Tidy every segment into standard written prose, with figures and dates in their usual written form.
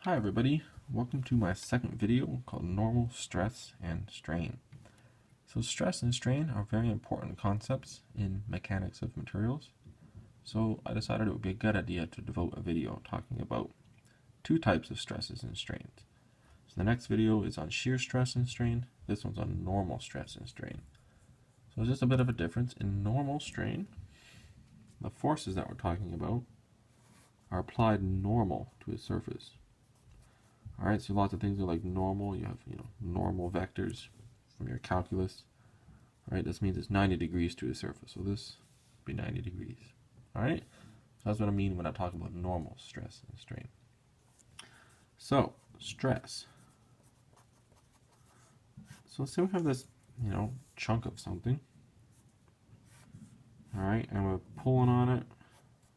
Hi everybody, welcome to my second video called Normal Stress and Strain. So stress and strain are very important concepts in mechanics of materials. So I decided it would be a good idea to devote a video talking about two types of stresses and strains. So the next video is on shear stress and strain, this one's on normal stress and strain. So there's just a bit of a difference. In normal strain, the forces that we're talking about are applied normal to a surface. Alright, so lots of things are like normal. You have, normal vectors from your calculus. Alright, this means it's 90 degrees to a surface. So this would be 90 degrees. Alright, so that's what I mean when I talk about normal stress and strain. So, stress. So let's say we have this, chunk of something. Alright, and we're pulling on it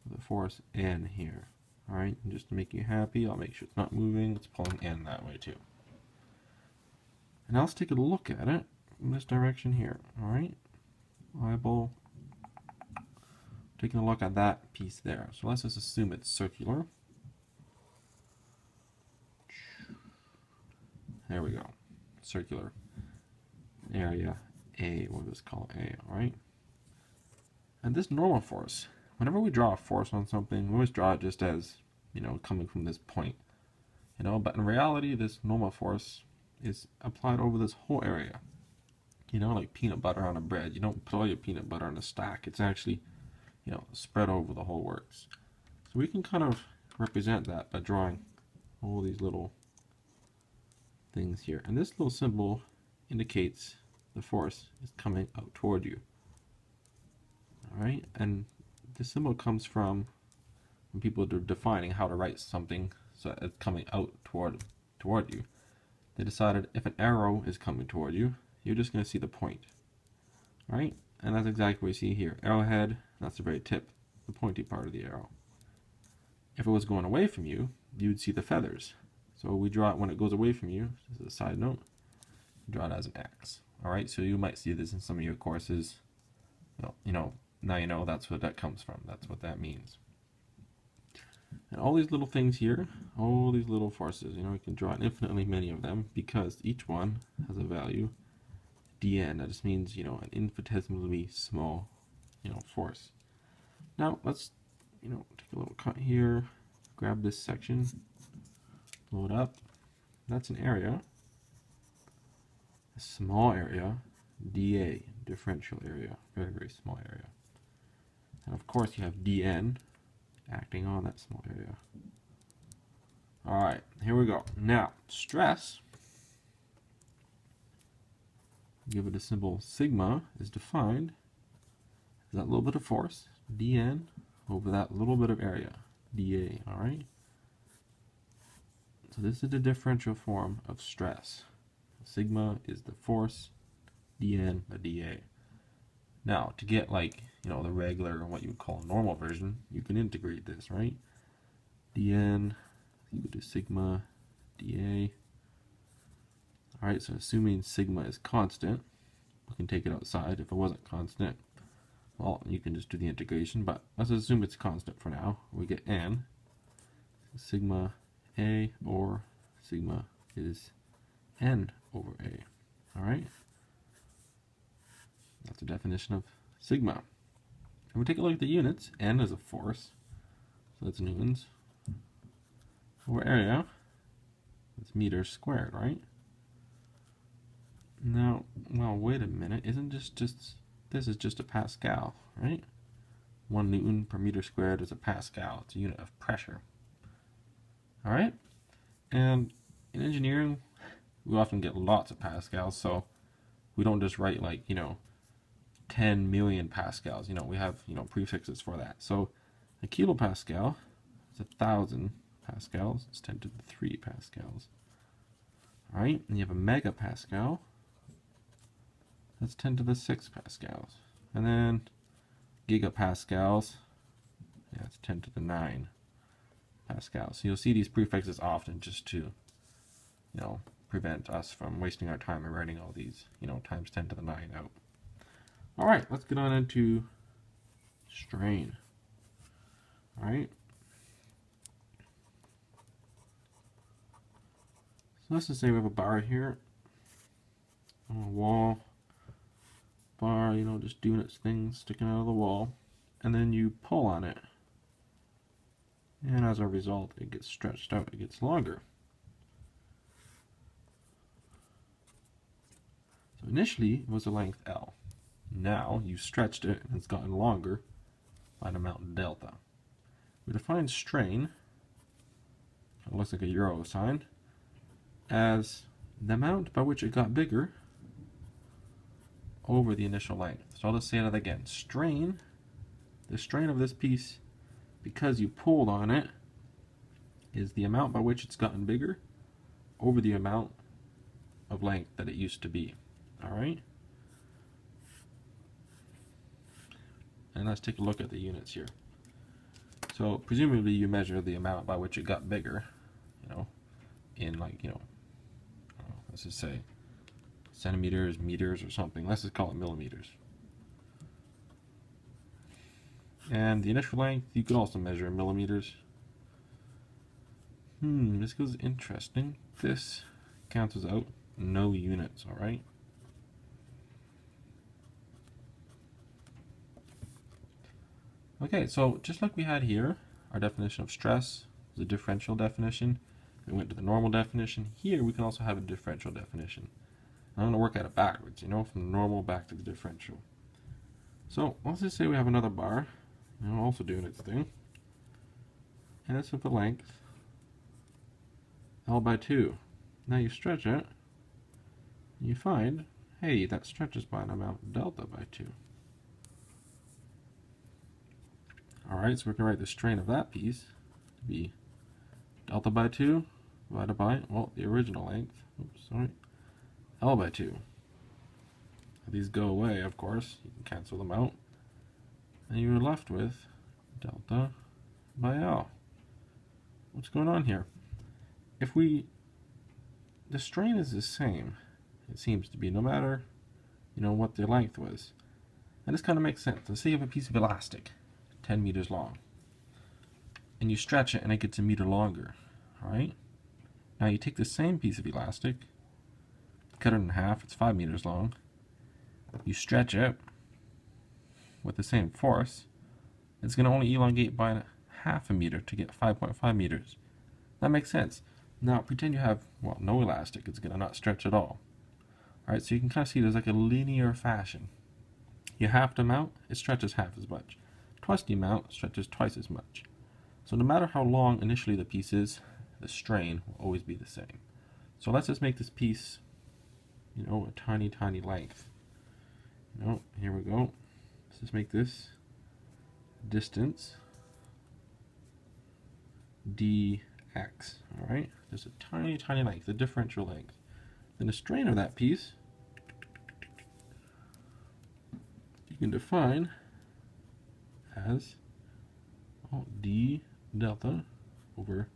with a force N here. Alright, and just to make you happy, I'll make sure it's not moving. It's pulling N that way too. And now let's take a look at it in this direction here. Alright, eyeball. Taking a look at that piece there. So let's just assume it's circular. There we go. Circular area A, we'll just call it A, alright? And this normal force, whenever we draw a force on something, we always draw it just as, coming from this point. But in reality, this normal force is applied over this whole area. Like peanut butter on a bread. You don't put all your peanut butter on a stack. It's actually, spread over the whole works. So we can kind of represent that by drawing all these little things here. And this little symbol indicates the force is coming out toward you. Alright, and this symbol comes from when people are defining how to write something so that it's coming out toward you. They decided if an arrow is coming toward you, you're just going to see the point. Alright, and that's exactly what we see here. Arrowhead, that's the very tip, the pointy part of the arrow. If it was going away from you, you'd see the feathers. So we draw it when it goes away from you, just as a side note, draw it as an X. Alright, so you might see this in some of your courses. Now you know that's what that comes from. That's what that means. And all these little things here, all these little forces, you can draw infinitely many of them because each one has a value dn. That just means, an infinitesimally small, force. Now let's, take a little cut here, grab this section, blow it up. That's an area, a small area, dA, differential area, very, very small area. And of course you have dn acting on that small area. Alright, here we go. Now, stress, give it a symbol sigma, is defined as that little bit of force, dn, over that little bit of area, dA, alright? So this is the differential form of stress. Sigma is the force, dn, the dA. Now, to get the regular, what you would call a normal version, you can integrate this, right? dn equal to sigma dA. Alright, so assuming sigma is constant, we can take it outside. If it wasn't constant, well, you can just do the integration, but let's assume it's constant for now. We get n, sigma a, or sigma is n over a. Alright? That's the definition of sigma. And we take a look at the units. N is a force, so that's newtons. Over area, that's meters squared, right? Now, well, wait a minute. Isn't this is just a Pascal, right? 1 Newton per meter squared is a Pascal. It's a unit of pressure. Alright? And in engineering, we often get lots of Pascals, so we don't just write 10 million pascals. We have, prefixes for that. So a kilopascal is 1,000 pascals. It's 10 to the 3 pascals. Alright, and you have a megapascal. That's 10 to the 6 pascals. And then gigapascals, yeah, it's 10 to the 9 pascals. So you'll see these prefixes often just to, prevent us from wasting our time and writing all these, times 10 to the 9 out. Alright, let's get on into strain. Alright. So let's just say we have a bar here on a wall. Bar, you know, just doing its thing, sticking out of the wall. And then you pull on it. And as a result, it gets stretched out, it gets longer. So initially, it was a length L. Now, you stretched it, and it's gotten longer by an amount delta. We define strain, it looks like a euro sign, as the amount by which it got bigger over the initial length. So I'll just say that again. Strain, the strain of this piece, because you pulled on it, is the amount by which it's gotten bigger over the amount of length that it used to be. Alright? And let's take a look at the units here. So presumably you measure the amount by which it got bigger, you know, in like, you know, let's just say centimeters, meters, or something. Let's just call it millimeters. And the initial length, you could also measure in millimeters. This goes interesting. This cancels out no units, alright? Okay, so just like we had here, our definition of stress was a differential definition. We went to the normal definition. Here we can also have a differential definition. I'm going to work at it backwards, you know, from the normal back to the differential. So let's just say we have another bar, you know, also doing its thing. And it's with the length L by 2. Now you stretch it, and you find, hey, that stretches by an amount delta by 2. Alright, so we can write the strain of that piece to be delta by 2 divided by, well, the original length, L by 2. These go away, of course, you can cancel them out, and you're left with delta by L. What's going on here? If the strain is the same, it seems to be, no matter, you know, what the length was. And this kind of makes sense. Let's say you have a piece of elastic, 10 meters long, and you stretch it and it gets a meter longer. Alright? Now you take the same piece of elastic, cut it in half, it's 5 meters long, you stretch it with the same force, it's going to only elongate by half a meter to get 5.5 meters. That makes sense. Now pretend you have, well, no elastic, it's going to not stretch at all. Alright, so you can kind of see there's like a linear fashion. You half the amount, it stretches half as much. Twice the amount, stretches twice as much. So no matter how long initially the piece is, the strain will always be the same. So let's just make this piece, you know, a tiny, tiny length. You know, here we go. Let's just make this distance dx. Alright? Just a tiny, tiny length, the differential length. Then the strain of that piece, you can define as d delta over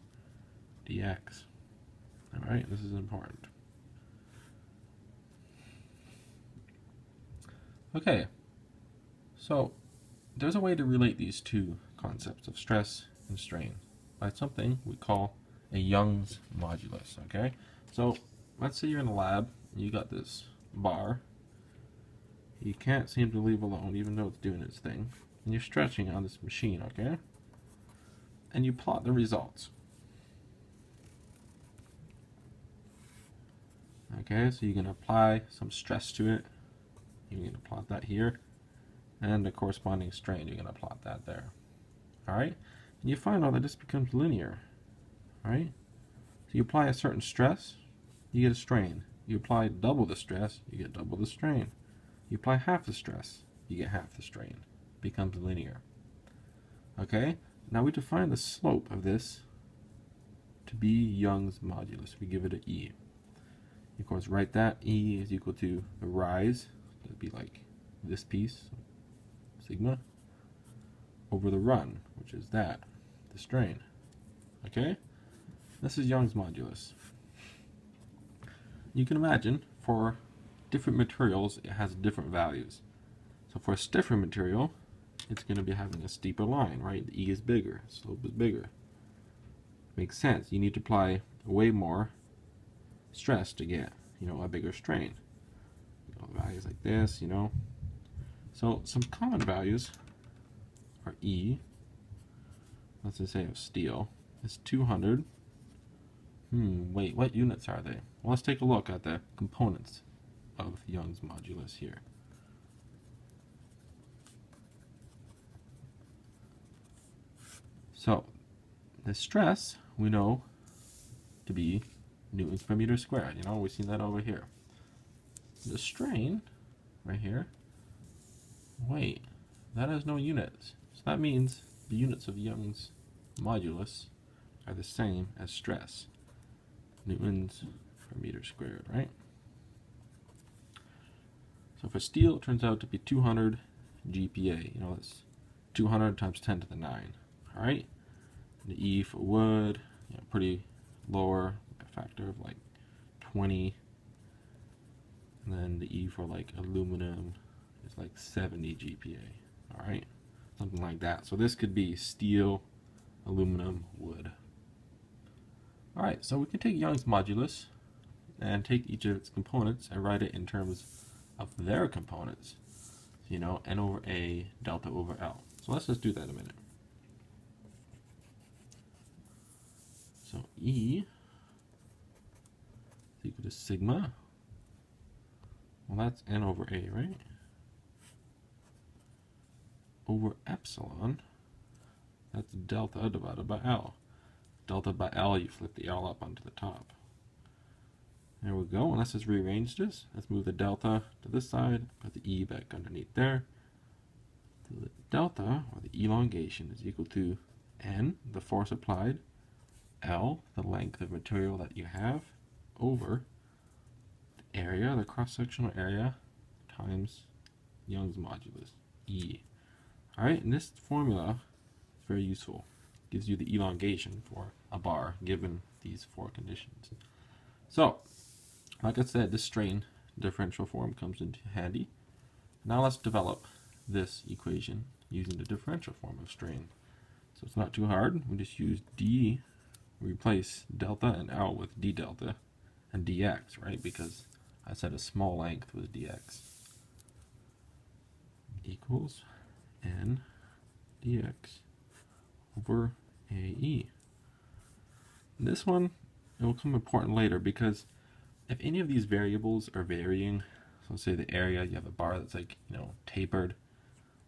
dx. Alright, this is important. Okay, so there's a way to relate these two concepts of stress and strain by something we call a Young's modulus. Okay, so let's say you're in a lab and you got this bar. You can't seem to leave alone even though it's doing its thing. And you're stretching on this machine, okay? And you plot the results. Okay, so you're going to apply some stress to it. You're going to plot that here. And the corresponding strain, you're going to plot that there. Alright? And you find out that this becomes linear. Alright? So you apply a certain stress, you get a strain. You apply double the stress, you get double the strain. You apply half the stress, you get half the strain. It becomes linear. Okay? Now we define the slope of this to be Young's modulus. We give it an E. Of course, write that E is equal to the rise, that'd be like this piece, sigma, over the run, which is that, the strain. Okay? This is Young's modulus. You can imagine for different materials it has different values. So for a stiffer material, it's going to be having a steeper line, right? The E is bigger, slope is bigger. Makes sense. You need to apply way more stress to get, a bigger strain. Values like this, So some common values are E, let's just say of steel, is 200. Wait, what units are they? Well, let's take a look at the components of Young's modulus here. So, the stress we know to be newtons per meter squared. We've seen that over here. The strain, right here, wait, that has no units. So that means the units of Young's modulus are the same as stress. Newtons per meter squared, right? So for steel, it turns out to be 200 GPa. That's 200 times 10 to the 9. All right. And the E for wood, pretty lower, a factor of like 20. And then the E for like aluminum is like 70 GPa. All right, something like that. So this could be steel, aluminum, wood. All right, so we can take Young's modulus and take each of its components and write it in terms of their components. N over A, delta over L. So let's just do that a minute. So E is equal to sigma. Well, that's N over A, right? Over epsilon, that's delta divided by L. Delta by L, you flip the L up onto the top. There we go, and let's just rearrange this. Let's move the delta to this side, put the E back underneath there. So the delta, or the elongation, is equal to N, the force applied, L, the length of material that you have, over the area, the cross-sectional area, times Young's modulus, E. Alright, and this formula is very useful. It gives you the elongation for a bar given these four conditions. So, like I said, this strain differential form comes into handy. Now let's develop this equation using the differential form of strain. So it's not too hard. We just use D, replace delta and L with d delta and dx, right? Because I said a small length was dx. Equals N dx over AE. This one, it will come important later because if any of these variables are varying, so say the area, you have a bar that's like, tapered,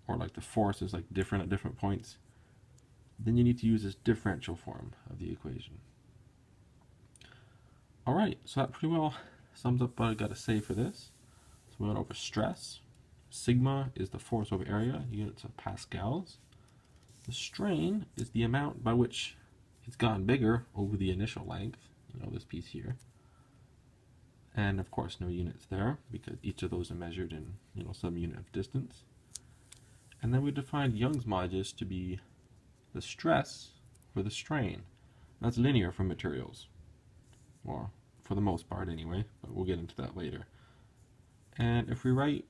or like the force is like different at different points, then you need to use this differential form of the equation. Alright, so that pretty well sums up what I got to say for this. So we went over stress. Sigma is the force over area, units of pascals. The strain is the amount by which it's gotten bigger over the initial length, this piece here. And of course no units there because each of those are measured in some unit of distance. And then we defined Young's modulus to be the stress for the strain. That's linear for materials, or for the most part anyway, but we'll get into that later. And if we write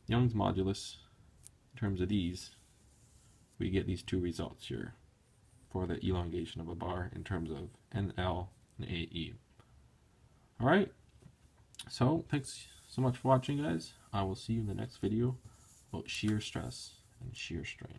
Young's modulus in terms of these, we get these two results here for the elongation of a bar in terms of NL and AE. Alright, so thanks so much for watching, guys. I will see you in the next video about shear stress and shear strain.